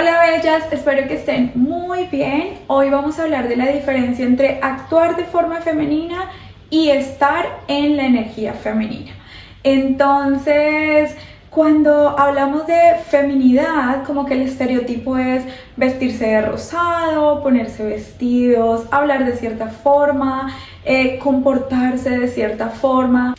Hola bellas, espero que estén muy bien. Hoy vamos a hablar de la diferencia entre actuar de forma femenina y estar en la energía femenina. Entonces, cuando hablamos de feminidad, como que el estereotipo es vestirse de rosado, ponerse vestidos, hablar de cierta forma, comportarse de cierta forma.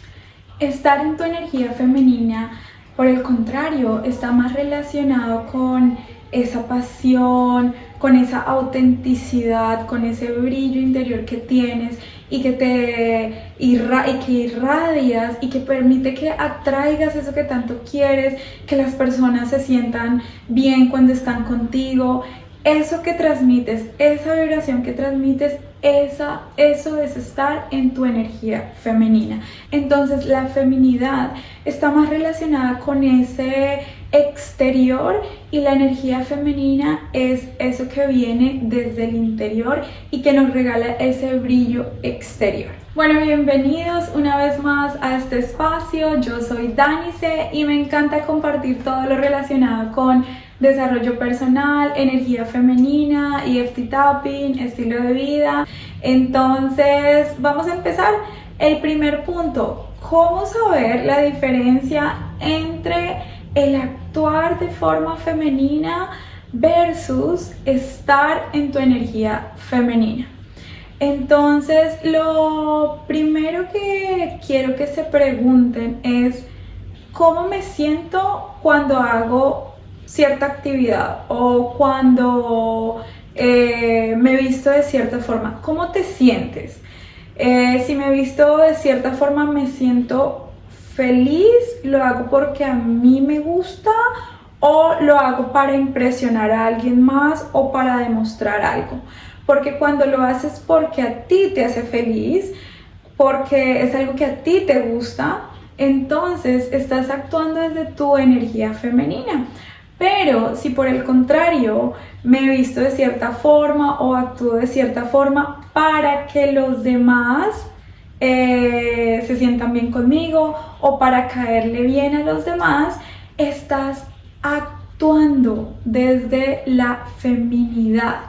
Estar en tu energía femenina, por el contrario, está más relacionado con esa pasión, con esa autenticidad, con ese brillo interior que tienes y que irradias y que permite que atraigas eso que tanto quieres, que las personas se sientan bien cuando están contigo. Eso que transmites, esa vibración que transmites, eso es estar en tu energía femenina. Entonces la feminidad está más relacionada con ese exterior y la energía femenina es eso que viene desde el interior y que nos regala ese brillo exterior. Bueno, bienvenidos una vez más a este espacio. Yo soy Danice y me encanta compartir todo lo relacionado con desarrollo personal, energía femenina, EFT tapping, estilo de vida. Entonces vamos a empezar. El primer punto, ¿cómo saber la diferencia entre el actuar de forma femenina versus estar en tu energía femenina? Entonces, lo primero que quiero que se pregunten es ¿cómo me siento cuando hago cierta actividad o cuando me visto de cierta forma? ¿Cómo te sientes? Si me visto de cierta forma me siento feliz, lo hago porque a mí me gusta o lo hago para impresionar a alguien más o para demostrar algo. Porque cuando lo haces porque a ti te hace feliz, porque es algo que a ti te gusta, entonces estás actuando desde tu energía femenina. Pero si por el contrario me he visto de cierta forma o actúo de cierta forma para que los demás se sientan bien conmigo o para caerle bien a los demás, estás actuando desde la feminidad.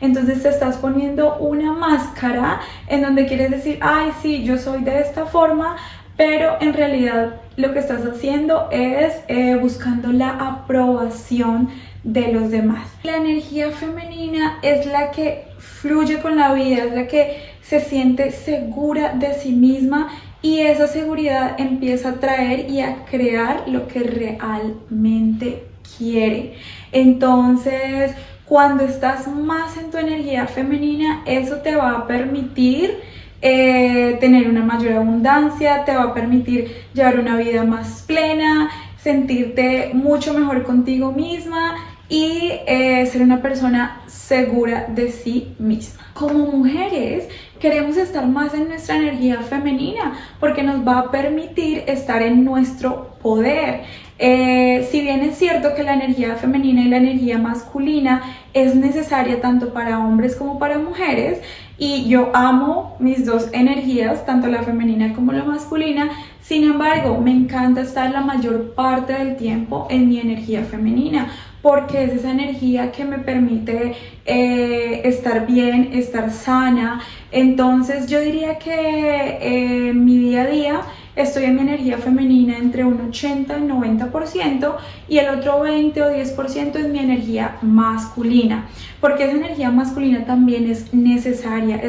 Entonces te estás poniendo una máscara en donde quieres decir, ay sí, yo soy de esta forma, pero en realidad lo que estás haciendo es buscando la aprobación de los demás. La energía femenina es la que fluye con la vida, es la que se siente segura de sí misma y esa seguridad empieza a atraer y a crear lo que realmente quiere. Entonces, cuando estás más en tu energía femenina, eso te va a permitir tener una mayor abundancia, te va a permitir llevar una vida más plena, sentirte mucho mejor contigo misma y ser una persona segura de sí misma. Como mujeres queremos estar más en nuestra energía femenina porque nos va a permitir estar en nuestro poder. Si bien es cierto que la energía femenina y la energía masculina es necesaria tanto para hombres como para mujeres, y yo amo mis dos energías, tanto la femenina como la masculina, sin embargo, me encanta estar la mayor parte del tiempo en mi energía femenina, porque es esa energía que me permite estar bien, estar sana. Entonces yo diría que mi día a día estoy en mi energía femenina entre un 80 y 90% y el otro 20 o 10% es mi energía masculina, porque esa energía masculina también es necesaria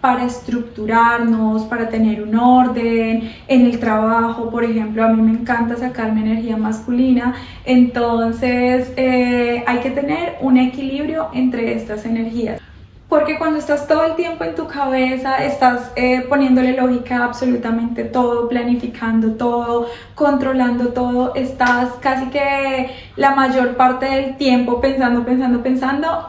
para estructurarnos, para tener un orden en el trabajo. Por ejemplo, a mí me encanta sacar mi energía masculina, entonces hay que tener un equilibrio entre estas energías. Porque cuando estás todo el tiempo en tu cabeza, estás poniéndole lógica a absolutamente todo, planificando todo, controlando todo, estás casi que la mayor parte del tiempo pensando,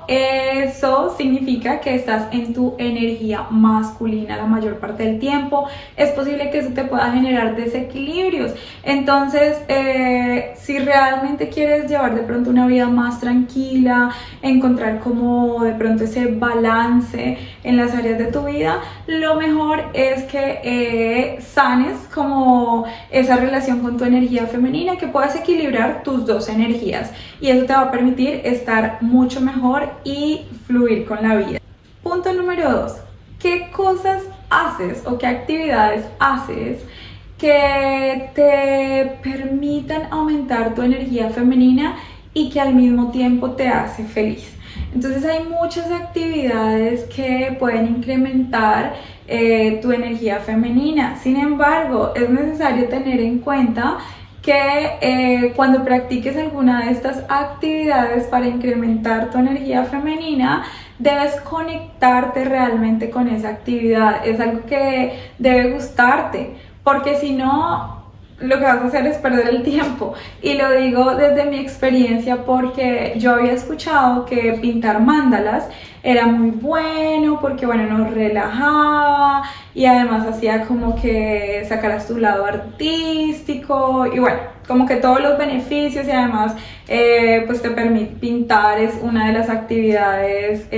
eso significa que estás en tu energía masculina la mayor parte del tiempo. Es posible que eso te pueda generar desequilibrios. Entonces, si realmente quieres llevar de pronto una vida más tranquila, encontrar como de pronto ese balance balance en las áreas de tu vida, lo mejor es que sanes como esa relación con tu energía femenina, que puedas equilibrar tus dos energías, y eso te va a permitir estar mucho mejor y fluir con la vida. Punto número 2. ¿Qué cosas haces o qué actividades haces que te permitan aumentar tu energía femenina y que al mismo tiempo te hace feliz? Entonces hay muchas actividades que pueden incrementar tu energía femenina. Sin embargo, es necesario tener en cuenta que cuando practiques alguna de estas actividades para incrementar tu energía femenina, debes conectarte realmente con esa actividad. Es algo que debe gustarte, porque si no, lo que vas a hacer es perder el tiempo. Y lo digo desde mi experiencia, porque yo había escuchado que pintar mandalas era muy bueno porque, bueno, nos relajaba y además hacía como que sacaras tu lado artístico y, bueno, como que todos los beneficios, y además pues te permite pintar, es una de las actividades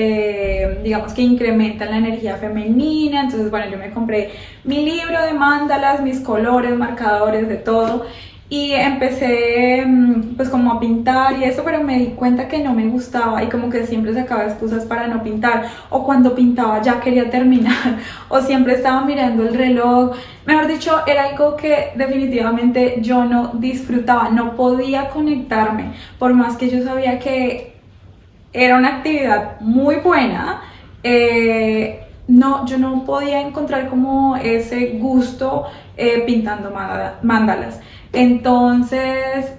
digamos que incrementan la energía femenina. Entonces, bueno, yo me compré mi libro de mandalas, mis colores, marcadores, de todo, y empecé pues como a pintar y eso, pero me di cuenta que no me gustaba y como que siempre sacaba excusas para no pintar, o cuando pintaba ya quería terminar o siempre estaba mirando el reloj. Mejor dicho, era algo que definitivamente yo no disfrutaba, no podía conectarme, por más que yo sabía que era una actividad muy buena. No, yo no podía encontrar como ese gusto pintando mandalas. Entonces,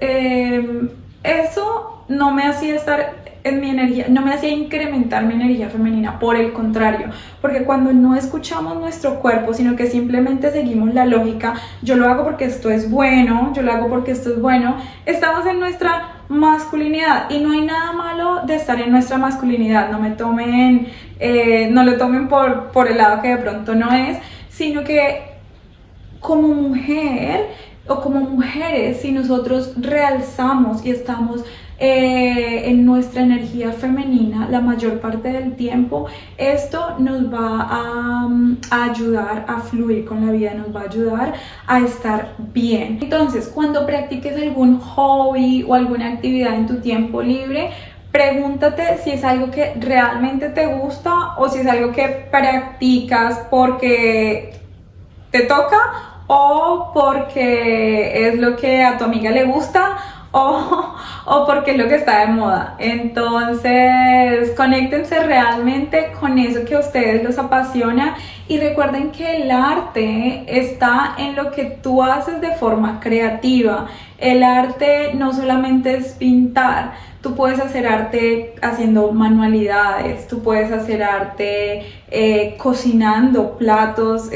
eso no me hacía estar en mi energía, no me hacía incrementar mi energía femenina, por el contrario, porque cuando no escuchamos nuestro cuerpo, sino que simplemente seguimos la lógica, yo lo hago porque esto es bueno, yo lo hago porque esto es bueno, estamos en nuestra masculinidad, y no hay nada malo de estar en nuestra masculinidad. No me tomen, no lo tomen por el lado que de pronto no es, sino que como mujer o como mujeres, si nosotros realzamos y estamos en nuestra energía femenina la mayor parte del tiempo, esto nos va a ayudar a fluir con la vida, nos va a ayudar a estar bien. Entonces, cuando practiques algún hobby o alguna actividad en tu tiempo libre, pregúntate si es algo que realmente te gusta o si es algo que practicas porque te toca o porque es lo que a tu amiga le gusta o porque es lo que está de moda. Entonces, conéctense realmente con eso que a ustedes los apasiona, y recuerden que el arte está en lo que tú haces de forma creativa. El arte no solamente es pintar. Tú puedes hacer arte haciendo manualidades, tú puedes hacer arte cocinando platos,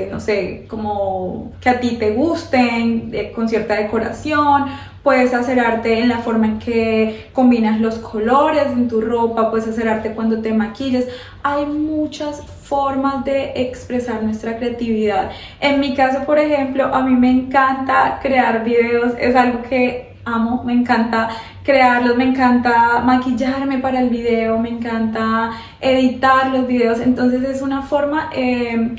no sé, como que a ti te gusten, con cierta decoración. Puedes hacer arte en la forma en que combinas los colores en tu ropa, puedes hacer arte cuando te maquillas. Hay muchas formas de expresar nuestra creatividad. En mi caso, por ejemplo, a mí me encanta crear videos, es algo que amo, me encanta crearlos, me encanta maquillarme para el video, me encanta editar los videos. Entonces es una forma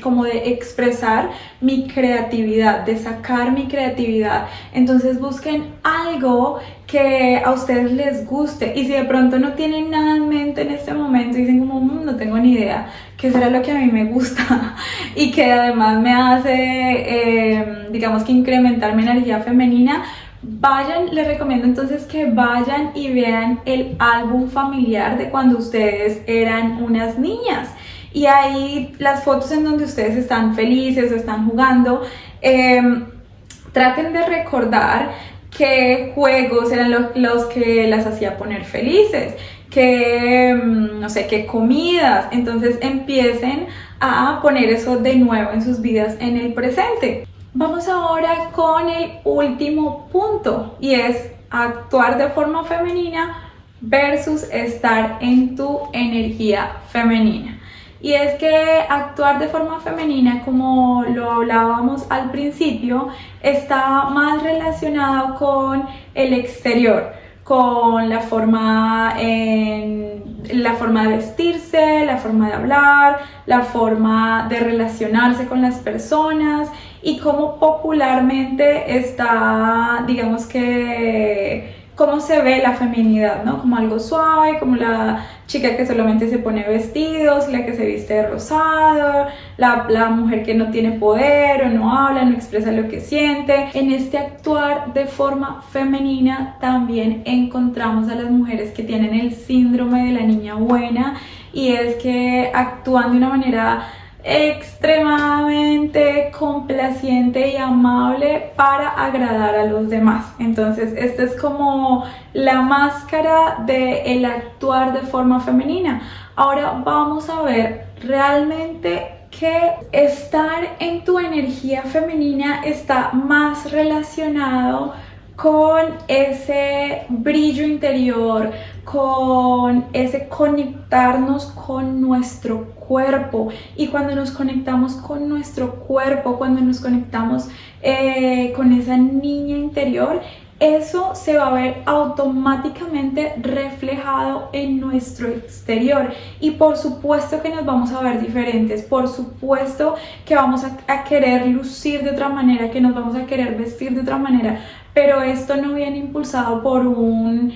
como de expresar mi creatividad, de sacar mi creatividad. Entonces busquen algo que a ustedes les guste, y si de pronto no tienen nada en mente en este momento y dicen como no tengo ni idea qué será lo que a mí me gusta y que además me hace digamos que incrementar mi energía femenina, vayan, les recomiendo entonces que vayan y vean el álbum familiar de cuando ustedes eran unas niñas, y ahí las fotos en donde ustedes están felices o están jugando. Traten de recordar qué juegos eran los que las hacía poner felices, no sé, qué comidas. Entonces empiecen a poner eso de nuevo en sus vidas en el presente. Vamos ahora con el último punto, y es actuar de forma femenina versus estar en tu energía femenina. Y es que actuar de forma femenina, como lo hablábamos al principio, está más relacionado con el exterior, con la forma en la forma de vestirse, la forma de hablar, la forma de relacionarse con las personas y cómo popularmente está, digamos que, cómo se ve la feminidad, ¿no? Como algo suave, como la chica que solamente se pone vestidos, la que se viste de rosado, la mujer que no tiene poder o no habla, no expresa lo que siente. En este actuar de forma femenina también encontramos a las mujeres que tienen el síndrome de la niña buena, y es que actúan de una manera extremadamente complaciente y amable para agradar a los demás. Entonces esta es como la máscara del actuar de forma femenina. Ahora vamos a ver realmente que estar en tu energía femenina está más relacionado con ese brillo interior, con ese conectarnos con nuestro cuerpo. Y cuando nos conectamos con nuestro cuerpo, cuando nos conectamos con esa niña interior, eso se va a ver automáticamente reflejado en nuestro exterior. Y por supuesto que nos vamos a ver diferentes, por supuesto que vamos a querer lucir de otra manera, que nos vamos a querer vestir de otra manera, pero esto no viene impulsado por un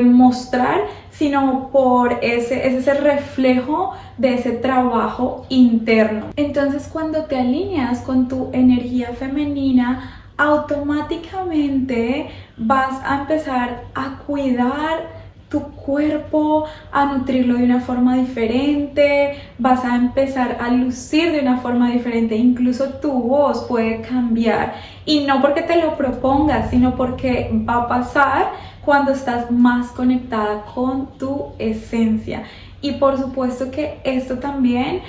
mostrar, sino por ese reflejo de ese trabajo interno. Entonces, cuando te alineas con tu energía femenina, automáticamente vas a empezar a cuidar tu cuerpo, a nutrirlo de una forma diferente, vas a empezar a lucir de una forma diferente, incluso tu voz puede cambiar, y no porque te lo propongas, sino porque va a pasar cuando estás más conectada con tu esencia. Y por supuesto que esto también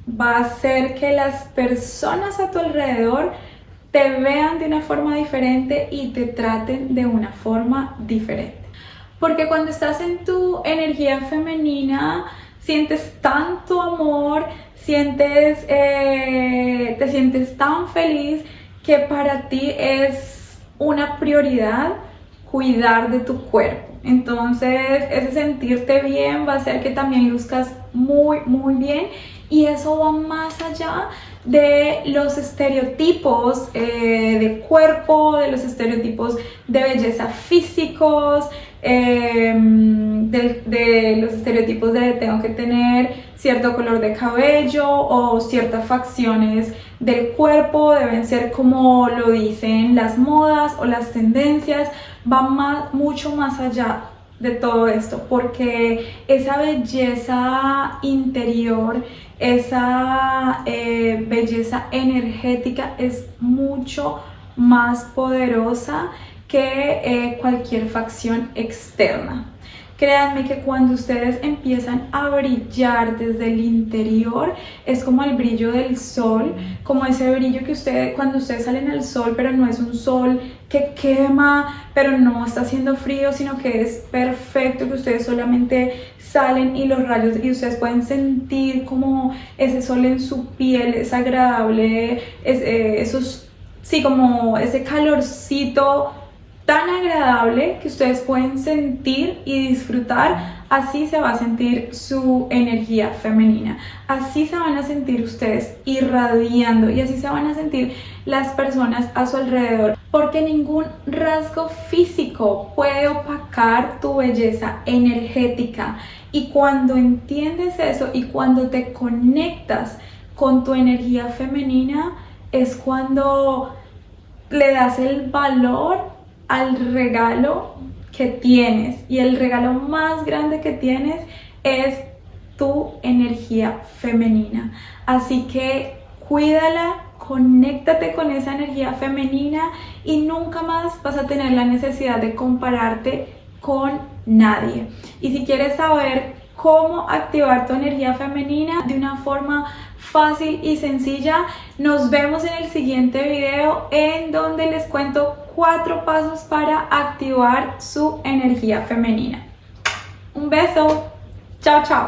va a hacer que las personas a tu alrededor te vean de una forma diferente y te traten de una forma diferente. Porque cuando estás en tu energía femenina, sientes tanto amor, te sientes tan feliz, que para ti es una prioridad cuidar de tu cuerpo. Entonces ese sentirte bien va a hacer que también luzcas muy bien, y eso va más allá de los estereotipos de cuerpo, de los estereotipos de belleza físicos, de los estereotipos de tengo que tener cierto color de cabello o ciertas facciones del cuerpo, deben ser como lo dicen las modas o las tendencias. Va mucho más allá de todo esto, porque esa belleza interior, esa belleza energética es mucho más poderosa que cualquier facción externa. Créanme que cuando ustedes empiezan a brillar desde el interior, es como el brillo del sol, como ese brillo que cuando ustedes salen al sol, pero no es un sol que quema, pero no está haciendo frío, sino que es perfecto, que ustedes solamente salen y los rayos, y ustedes pueden sentir como ese sol en su piel es agradable, como ese calorcito tan agradable que ustedes pueden sentir y disfrutar. Así se va a sentir su energía femenina, así se van a sentir ustedes irradiando, y así se van a sentir las personas a su alrededor, porque ningún rasgo físico puede opacar tu belleza energética. Y cuando entiendes eso y cuando te conectas con tu energía femenina, es cuando le das el valor al regalo que tienes, y el regalo más grande que tienes es tu energía femenina. Así que cuídala, conéctate con esa energía femenina, y nunca más vas a tener la necesidad de compararte con nadie. Y si quieres saber cómo activar tu energía femenina de una forma fácil y sencilla, nos vemos en el siguiente video, en donde les cuento 4 pasos para activar su energía femenina. Un beso, chao chao.